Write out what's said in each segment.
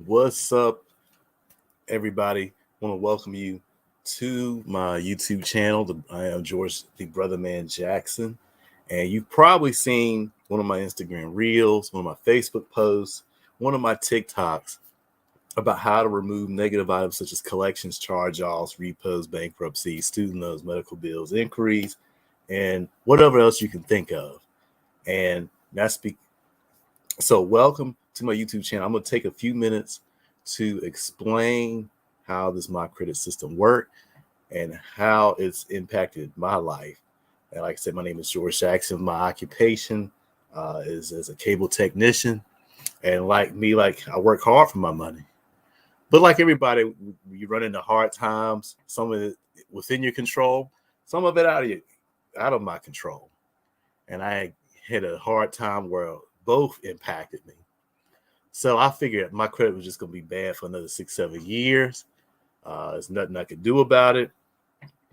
What's up, everybody? I want to welcome you to my YouTube channel. I am George, the brothaman Jackson, and you've probably seen one of my Instagram reels, one of my Facebook posts, one of my TikToks about how to remove negative items such as collections, charge-offs, repos, bankruptcy, student loans, medical bills, inquiries, and whatever else you can think of. And so welcome to my YouTube channel. I'm going to take a few minutes to explain how this Mycredit system works and how it's impacted my life. And like I said, my name is George Jackson. My occupation is as a cable technician. And like me, I work hard for my money. But like everybody, you run into hard times, some of it within your control, some of it out of my control. And I had a hard time where both impacted me. So I figured my credit was just going to be bad for another 6-7 years. There's nothing I could do about it.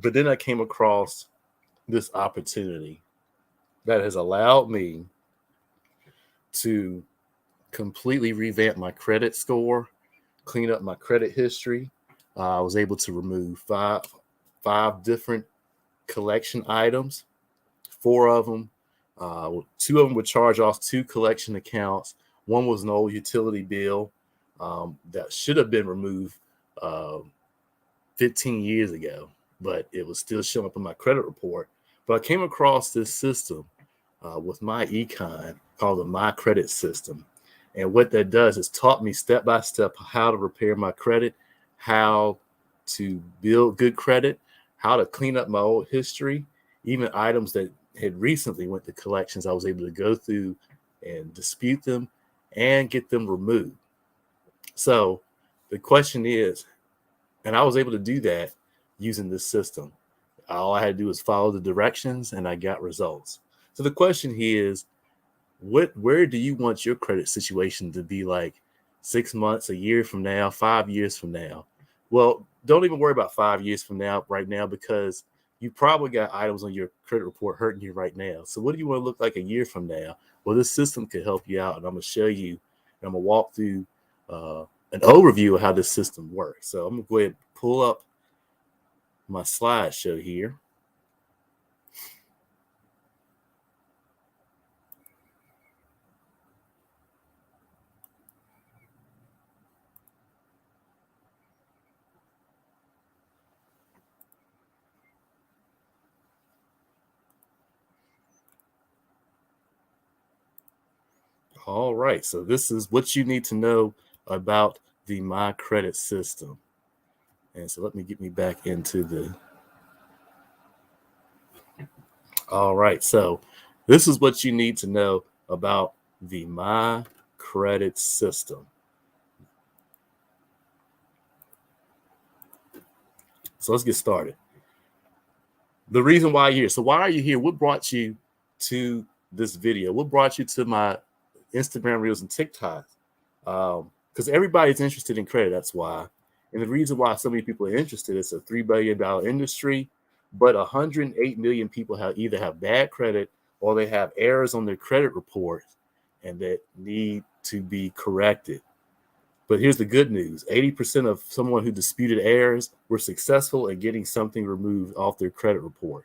But then I came across this opportunity that has allowed me to completely revamp my credit score, clean up my credit history. I was able to remove five different collection items, 4 of them. 2 of them would charge off 2 collection accounts. One was an old utility bill that should have been removed 15 years ago, but it was still showing up in my credit report. But I came across this system with Myecon called the Mycredit System. And what that does is taught me step by step how to repair my credit, how to build good credit, how to clean up my old history, even items that had recently went to collections. I was able to go through and dispute them and get them removed. So the question is, and I was able to do that using this system. All I had to do was follow the directions and I got results. So the question here is, where do you want your credit situation to be like 6 months, a year from now, 5 years from now? Well, don't even worry about 5 years from now right now, because you probably got items on your credit report hurting you right now. So what do you want to look like a year from now? Well, this system could help you out, and I'm going to show you, and I'm going to walk through an overview of how this system works. So I'm going to go ahead and pull up my slideshow here. All right, so this is what you need to know about the Mycredit system. And so let me get me back into the. All right, so this is what you need to know about the Mycredit system. So let's get started. The reason why you're here. So why are you here? What brought you to this video? What brought you to my Instagram reels and TikToks? Because everybody's interested in credit. That's why. And the reason why so many people are interested, it's a $3 billion industry, but 108 million people either have bad credit or they have errors on their credit report and that need to be corrected. But here's the good news. 80% of someone who disputed errors were successful in getting something removed off their credit report.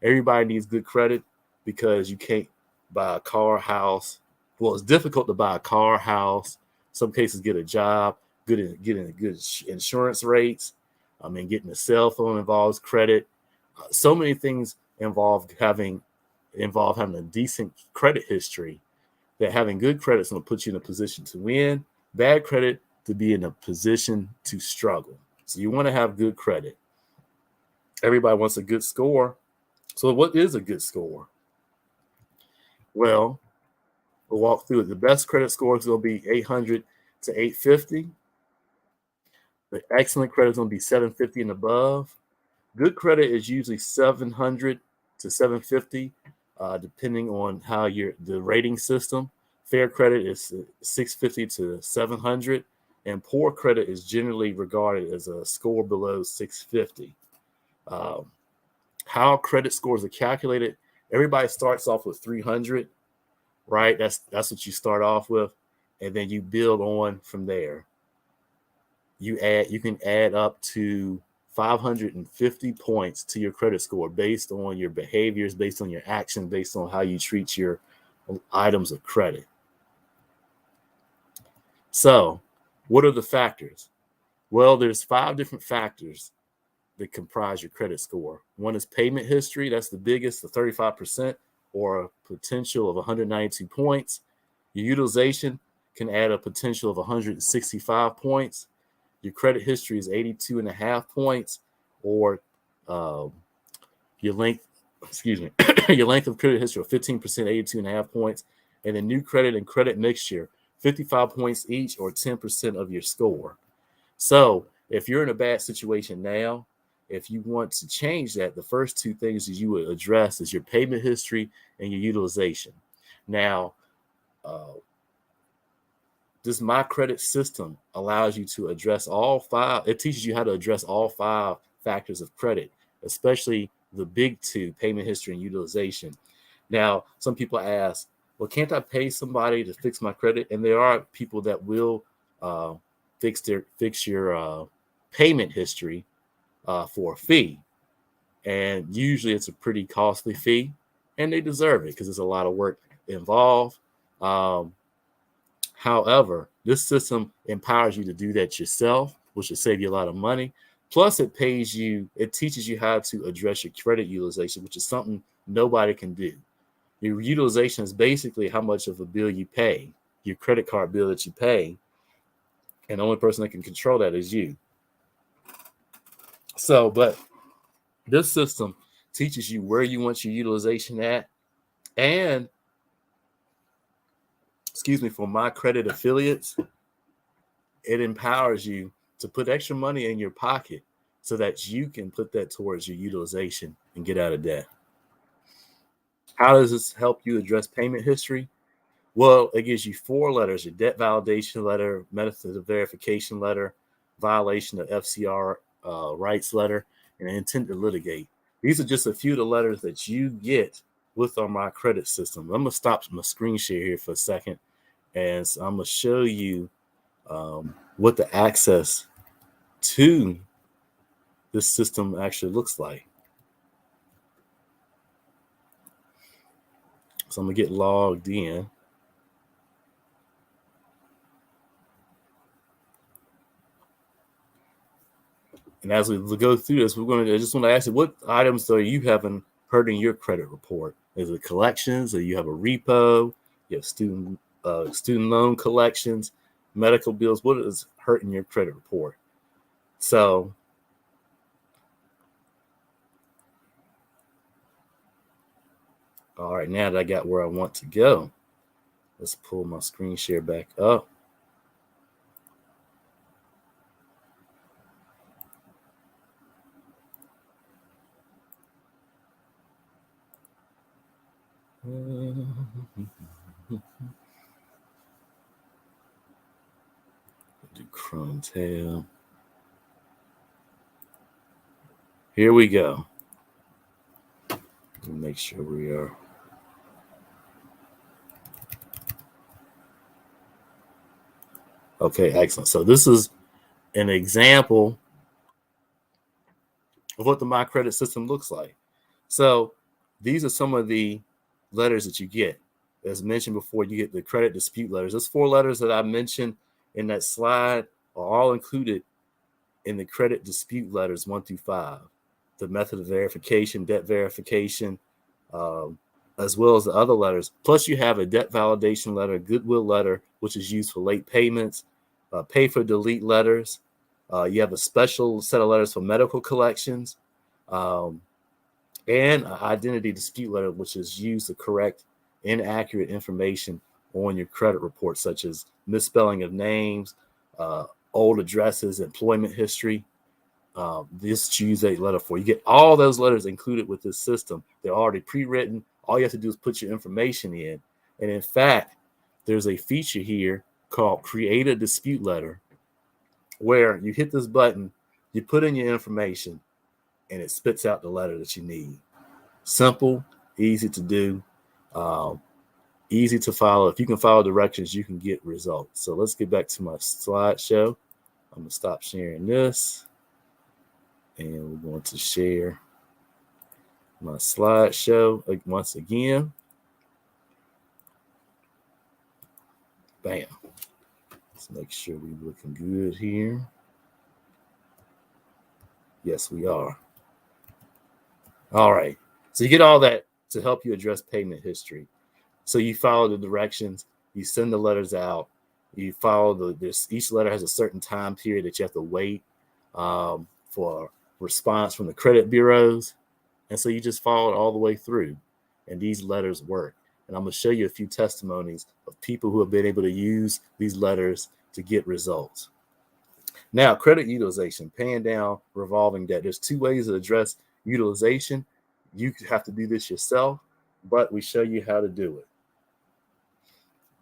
Everybody needs good credit because you can't buy a car, house. Well, it's difficult to buy a car, house, some cases get a job, getting good insurance rates. Getting a cell phone involves credit. So many things involve having a decent credit history, that having good credit is going to put you in a position to win. Bad credit to be in a position to struggle. So you want to have good credit. Everybody wants a good score. So what is a good score? Well, we'll walk through it. The best credit score is going to be 800 to 850. The excellent credit is going to be 750 and above. Good credit is usually 700 to 750, depending on how the rating system. Fair credit is 650 to 700, and poor credit is generally regarded as a score below 650. How credit scores are calculated? Everybody starts off with 300, right? That's what you start off with, and then you build on from there. you can add up to 550 points to your credit score based on your behaviors, based on your actions, based on how you treat your items of credit. So, what are the factors? Well, there's 5 different factors that comprise your credit score. One is payment history. That's the biggest, the 35%, or a potential of 192 points. Your utilization can add a potential of 165 points. Your credit history is 82 and a half points, or your length, your length of credit history of 15%, 82 and a half points. And then new credit and credit mixture, 55 points each, or 10% of your score. So if you're in a bad situation now, if you want to change that, the first 2 things that you would address is your payment history and your utilization. Now, this Mycredit system allows you to address all 5. It teaches you how to address all 5 factors of credit, especially the big 2, payment history and utilization. Now, some people ask, well, can't I pay somebody to fix my credit? And there are people that will fix your payment history for a fee. And usually it's a pretty costly fee, and they deserve it because there's a lot of work involved. However, this system empowers you to do that yourself, which will save you a lot of money. Plus, it teaches you how to address your credit utilization, which is something nobody can do. Your utilization is basically how much of a bill you pay, your credit card bill that you pay, and the only person that can control that is you. So, but this system teaches you where you want your utilization at, and for Mycredit affiliates, it empowers you to put extra money in your pocket so that you can put that towards your utilization and get out of debt. How does this help you address payment history? Well, it gives you 4 letters: your debt validation letter, method of verification letter, violation of FCR rights letter, and intent to litigate. These are just a few of the letters that you get with our Mycredit system. I'm going to stop my screen share here for a second, and so I'm going to show you what the access to this system actually looks like. So I'm going to get logged in. And as we go through this, I just want to ask you, what items are you having hurting your credit report? Is it collections, or you have a repo, you have student loan collections, medical bills? What is hurting your credit report? So all right, now that I got where I want to go, let's pull my screen share back up. Do Chrome tab. Here we go. Let me make sure we are. Okay, excellent. So this is an example of what the Mycredit system looks like. So these are some of the letters that you get. As mentioned before, you get the credit dispute letters. Those 4 letters that I mentioned in that slide are all included in the credit dispute letters 1 through 5. The method of verification, debt verification, as well as the other letters. Plus, you have a debt validation letter, goodwill letter, which is used for late payments, pay for delete letters. You have a special set of letters for medical collections, and an identity dispute letter, which is used to correct inaccurate information on your credit report, such as misspelling of names, old addresses, employment history. This choose a letter for. You get all those letters included with this system. They're already pre-written. All you have to do is put your information in. And in fact, there's a feature here called Create a Dispute Letter, where you hit this button, you put in your information, and it spits out the letter that you need. Simple, easy to do, easy to follow. If you can follow directions, you can get results. So let's get back to my slideshow. I'm going to stop sharing this, and we're going to share my slideshow once again. Bam. Let's make sure we're looking good here. Yes, we are. All right. So you get all that to help you address payment history. So you follow the directions, you send the letters out, you follow each letter has a certain time period that you have to wait for response from the credit bureaus. And so you just follow it all the way through. And these letters work. And I'm going to show you a few testimonies of people who have been able to use these letters to get results. Now, credit utilization, paying down revolving debt. There's two ways to address utilization. You have to do this yourself, but we show you how to do it,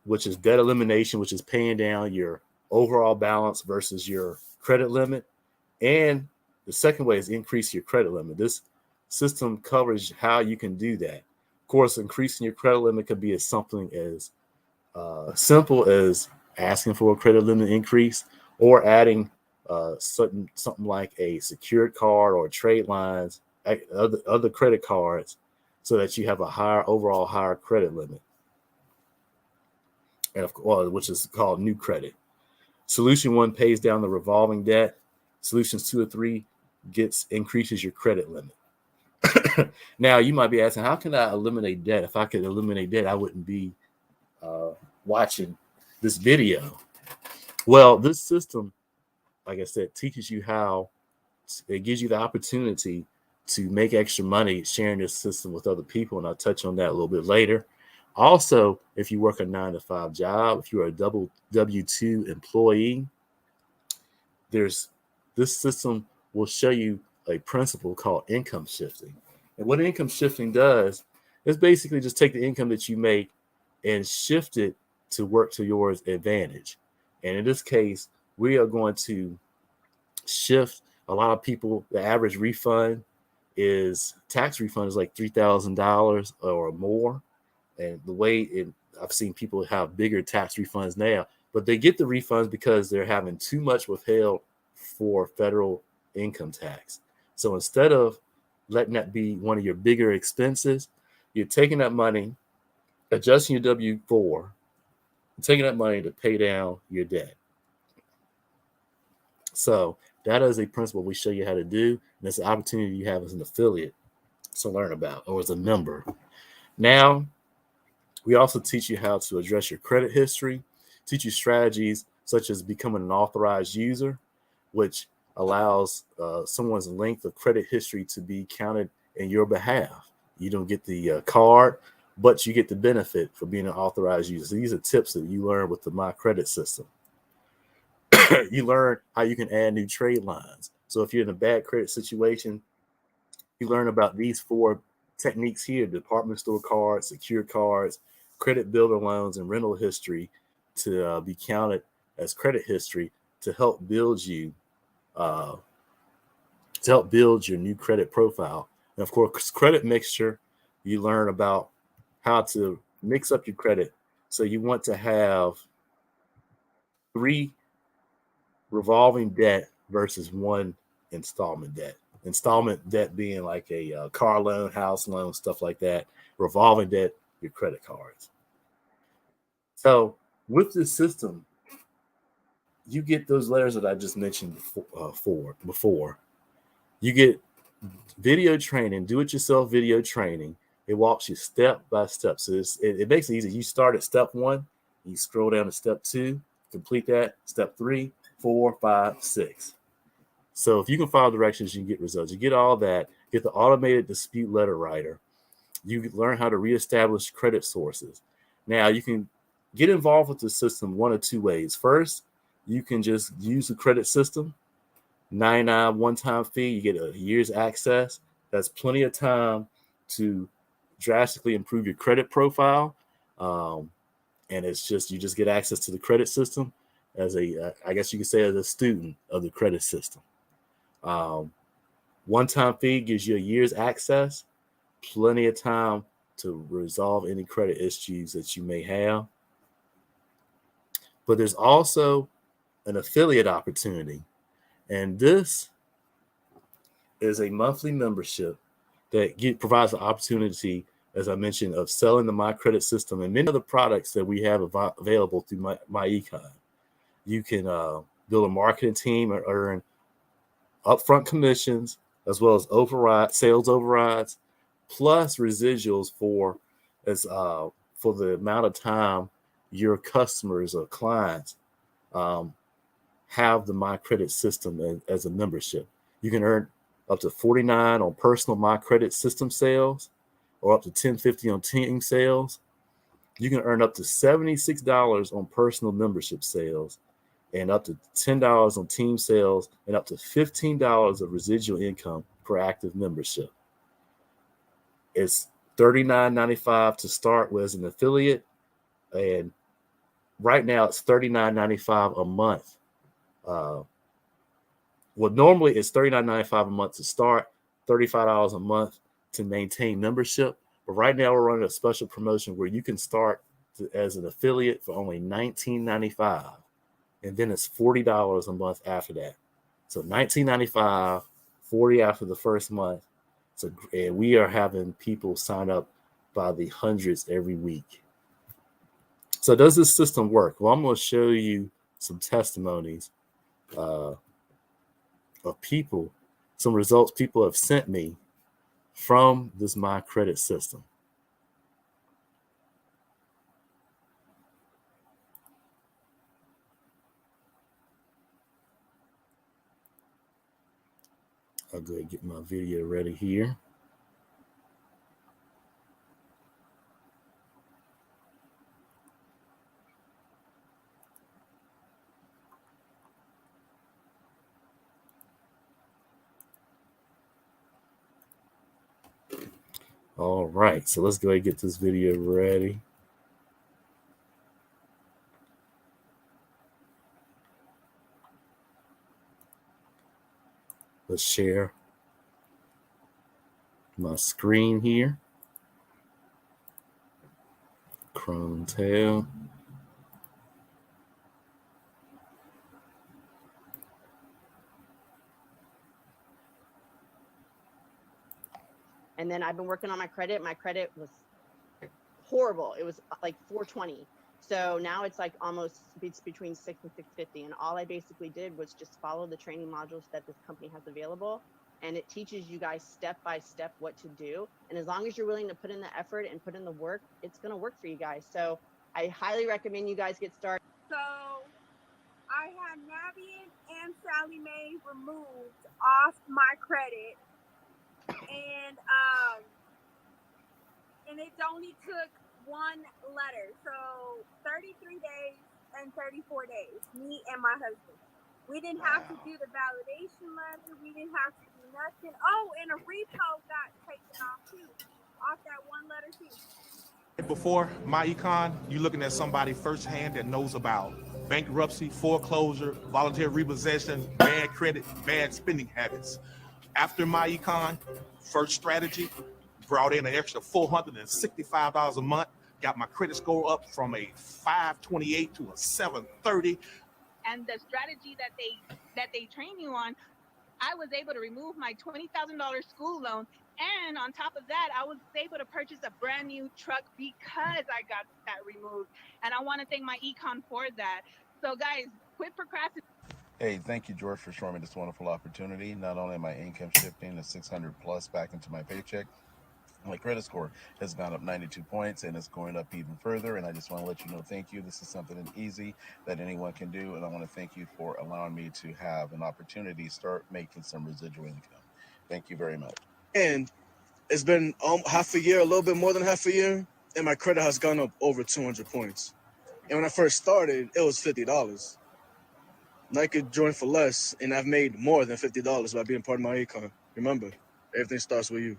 which is debt elimination, which is paying down your overall balance versus your credit limit. And the second way is increase your credit limit. This system covers how you can do that. Of course, increasing your credit limit could be as something as simple as asking for a credit limit increase, or adding something like a secured card or trade lines, other credit cards, so that you have a higher credit limit, and of course, which is called new credit. Solution 1 pays down the revolving debt. Solutions 2 or 3 increases your credit limit. Now, you might be asking, how can I eliminate debt? If I could eliminate debt, I wouldn't be watching this video. Well, this system, like I said, teaches you how. It gives you the opportunity to make extra money sharing this system with other people, and I'll touch on that a little bit later. Also, if you work a 9-to-5 job, if you're a W-2 employee, this system will show you a principle called income shifting. And what income shifting does is basically just take the income that you make and shift it to work to your advantage. And in this case, we are going to shift a lot of people. The average tax refund is like $3,000 or more. And the way I've seen people have bigger tax refunds now, but they get the refunds because they're having too much withheld for federal income tax. So instead of letting that be one of your bigger expenses, you're taking that money, adjusting your W-4, taking that money to pay down your debt. So that is a principle we show you how to do, and it's an opportunity you have as an affiliate to learn about, or as a member. Now, we also teach you how to address your credit history, teach you strategies such as becoming an authorized user, which allows someone's length of credit history to be counted in your behalf. You don't get the card, but you get the benefit for being an authorized user. So these are tips that you learn with the Mycredit System. You learn how you can add new trade lines. So if you're in a bad credit situation, you learn about these 4 techniques here: department store cards, secured cards, credit builder loans, and rental history to be counted as credit history to help build your new credit profile. And of course, credit mixture, you learn about how to mix up your credit. So you want to have 3 revolving debt versus 1 installment debt. Installment debt being like a car loan, house loan, stuff like that. Revolving debt, your credit cards. So with this system, you get those letters that I just mentioned before. You get video training, do-it-yourself video training. It walks you step by step. So it makes it easy. You start at step 1, you scroll down to step 2, complete that, step 3, 4, 5, 6. So if you can follow directions, you can get results. You get all that, get the automated dispute letter writer. You learn how to reestablish credit sources. Now, you can get involved with the system one of 2 ways. First, you can just use the credit system, $99 one-time fee. You get a year's access. That's plenty of time to drastically improve your credit profile. And it's just, you just get access to the credit system as I guess you could say, as a student of the credit system. One-time fee gives you a year's access, plenty of time to resolve any credit issues that you may have. But there's also an affiliate opportunity. And this is a monthly membership that provides the opportunity, as I mentioned, of selling the Mycredit System and many other products that we have available through Myecon. You can build a marketing team and earn upfront commissions, as well as sales overrides, plus residuals for the amount of time your customers or clients have the Mycredit System as a membership. You can earn up to $49 on personal Mycredit System sales, or up to $10.50 on team sales. You can earn up to $76 on personal membership sales, and up to $10 on team sales, and up to $15 of residual income for active membership. It's $39.95 to start with as an affiliate, and right now it's $39.95 a month. Well, normally it's $39.95 a month to start, $35 a month to maintain membership. But right now we're running a special promotion where you can start as an affiliate for only $19.95, and then it's $40 a month after that. So $19.95, $40 after the first month. So, and we are having people sign up by the hundreds every week. So does this system work? Well, I'm going to show you some testimonies of people, some results people have sent me from this Mycredit System. I'll go ahead and get my video ready here. All right, so let's go ahead and get this video ready. Let's share my screen here. Chrome tab. And then I've been working on my credit. My credit was horrible. It was like 420. So now it's like it's between 6 and 650. And all I basically did was just follow the training modules that this company has available. And it teaches you guys step by step what to do. And as long as you're willing to put in the effort and put in the work, it's going to work for you guys. So I highly recommend you guys get started. So I had Navian and Sally Mae removed off my credit. And it only took one letter. So 33 days and 34 days, me and my husband. We didn't have to do the validation letter. We didn't have to do nothing. Oh, and a repo got taken off too, off that one letter too. Before Myecon, you're looking at somebody firsthand that knows about bankruptcy, foreclosure, voluntary repossession, bad credit, bad spending habits. After Myecon, first strategy, brought in an extra $465 a month, got my credit score up from a 528 to a 730. And the strategy that they train you on, I was able to remove my $20,000 school loan. And on top of that, I was able to purchase a brand new truck because I got that removed. And I want to thank Myecon for that. So guys, quit procrastinating. Hey, thank you, George, for showing me this wonderful opportunity. Not only am my income shifting to 600 plus back into my paycheck, my credit score has gone up 92 points and it's going up even further. And I just want to let you know, thank you. This is something easy that anyone can do. And I want to thank you for allowing me to have an opportunity to start making some residual income. Thank you very much. And it's been half a year, a little bit more than half a year, and my credit has gone up over 200 points. And when I first started, it was $50. And I could join for less, and I've made more than $50 by being part of Myecon. Remember, everything starts with you.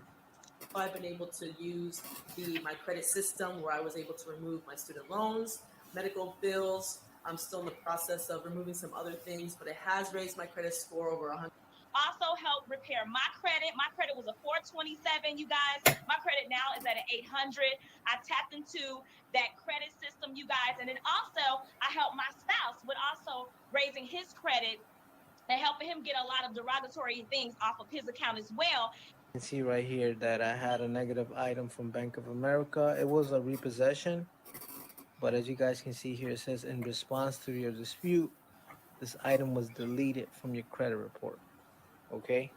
I've been able to use the Mycredit System where I was able to remove my student loans, medical bills. I'm still in the process of removing some other things, but it has raised my credit score over 100. Also helped repair my credit. My credit was a 427, you guys. My credit now is at an 800. I tapped into that credit system, you guys. And then also, I helped my spouse with also raising his his credit and helping him get a lot of derogatory things off of his account as well. You can see right here that I had a negative item from Bank of America. It was a repossession, but as you guys can see here, it says in response to your dispute, this item was deleted from your credit report. Okay.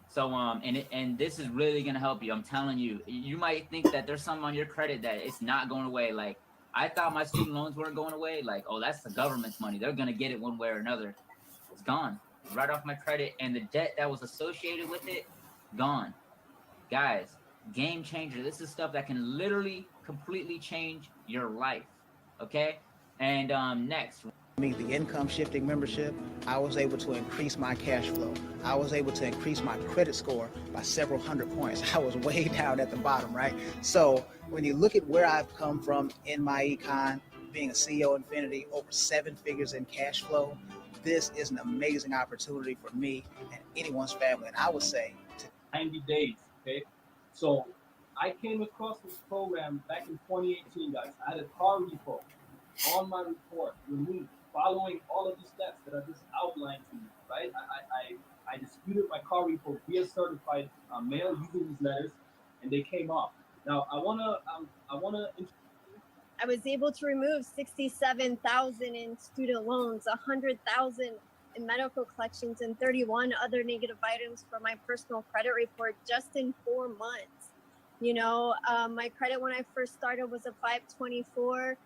So and this is really gonna help you. I'm telling you. You might think that there's something on your credit that it's not going away. Like I thought my student loans weren't going away. Like, oh, that's the government's money. They're gonna get it one way or another. It's gone. Right off my credit, and the debt that was associated with it, gone. Guys, game changer. This is stuff that can literally completely change your life. Okay? And next. Me, the income shifting membership, I was able to increase my cash flow. I was able to increase my credit score by several hundred points. I was way down at the bottom, right? So when you look at where I've come from in Myecon, being a CEO Infinity, over 7 figures in cash flow, this is an amazing opportunity for me and anyone's family. And I would say 90 days, okay? So I came across this program back in 2018, guys. I had a car repo on my report, removed, following all of the steps that I just outlined to you, right? I disputed my car repo via certified mail using these letters, and they came off. Now I wanna. I was able to remove 67,000 in student loans, 100,000 in medical collections, and 31 other negative items from my personal credit report just in 4 months. You know, my credit when I first started was a 524.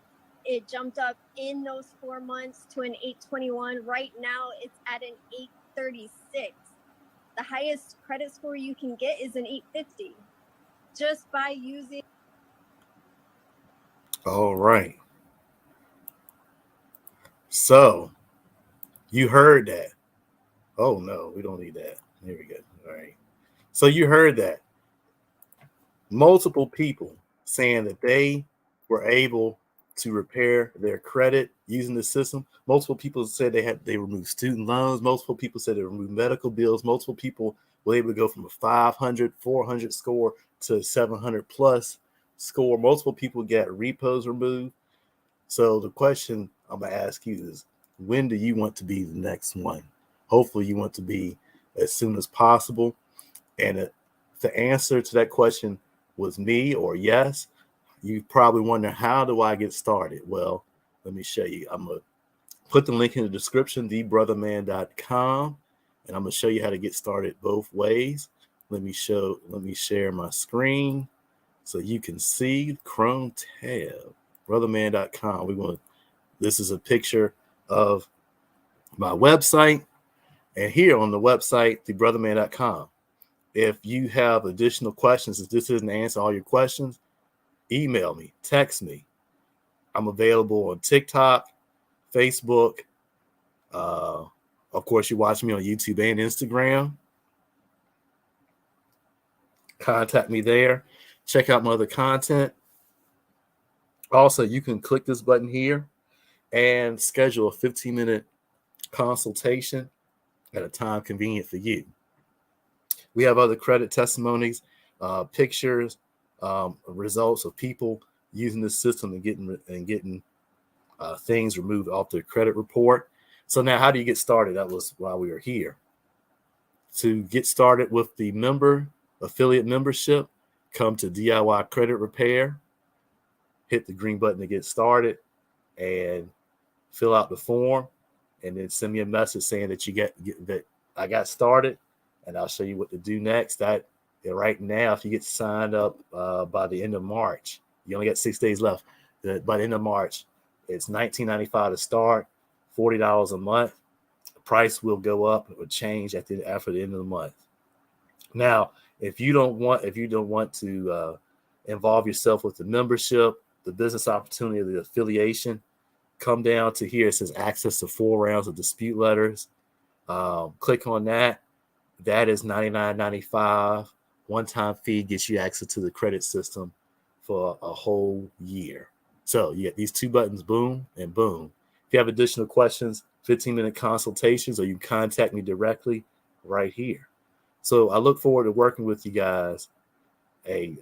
It jumped up in those 4 months to an 821. Right now, it's at an 836. The highest credit score you can get is an 850 just by using. All right. So you heard that. Oh, no, we don't need that. Here we go. All right. So you heard that. Multiple people saying that they were able to repair their credit using the system. Multiple people said they removed student loans. Multiple people said they removed medical bills. Multiple people were able to go from a 500, 400 score to 700 plus score. Multiple people got repos removed. So the question I'm going to ask you is, when do you want to be the next one? Hopefully you want to be as soon as possible. And the answer to that question was me or yes. You probably wonder, how do I get started? Well, let me show you. I'm going to put the link in the description, thebrothaman.com, and I'm going to show you how to get started both ways. Let me share my screen so you can see Chrome tab, brothaman.com. This is a picture of my website, and here on the website, thebrothaman.com. If you have additional questions, if this isn't answer all your questions, email me, text me. I'm available on TikTok, Facebook. Of course, you watch me on YouTube and Instagram. Contact me there. Check out my other content. Also, you can click this button here and schedule a 15-minute consultation at a time convenient for you. We have other credit testimonies, pictures, results of people using this system and getting things removed off their credit report. So now, how do you get started? That was why we were here. To get started with the affiliate membership, come to DIY Credit Repair, hit the green button to get started, and fill out the form, and then send me a message saying that that I got started, and I'll show you what to do next. Right now, if you get signed up by the end of March, you only got 6 days left. By the end of March, it's $19.95 to start, $40 a month. The price will go up. It will change after the end of the month. Now, if you don't want to involve yourself with the membership, the business opportunity, the affiliation, come down to here. It says access to 4 rounds of dispute letters. Click on that. That is $99.95. One-time fee gets you access to the credit system for a whole year. So you get these 2 buttons, boom and boom. If you have additional questions, 15-minute consultations, or you can contact me directly right here. So I look forward to working with you guys. A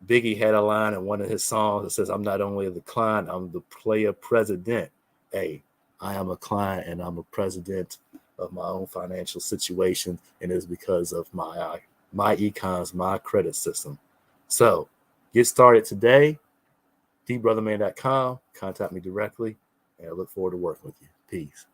Biggie had a line in one of his songs that says, "I'm not only the client, I'm the player president." Hey, I am a client and I'm a president of my own financial situation, and it's because of Myecon's Mycredit System. So get started today. thebrotherman.com. Contact me directly, and I look forward to working with you. Peace.